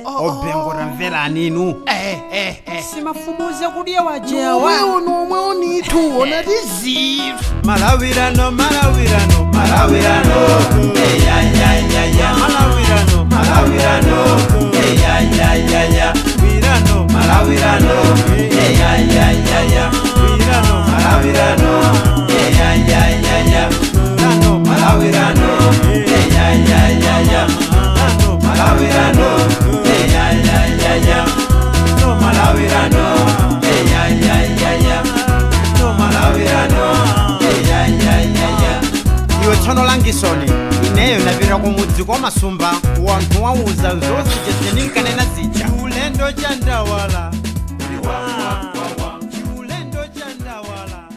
Obengora mvela ninu. Simafumuze kulia wajea wa. Wewe unomwe tu ona disease. Malawirano. Ya. Malawirano. Ya. Wirano. Malawirano. Ya. Wirano. Malawirano. Ya. Nano. Malawirano. Ya. Malawirano. Ya. No Malawirano. Ya. No Malawirano. Ya. Iwe Tsono Langisoni ineyo navira kumudzi kwa masumba wanthu wauza zose jeseninkanena zija ulendo chandawala ulendo chandawala.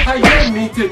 I don't mean to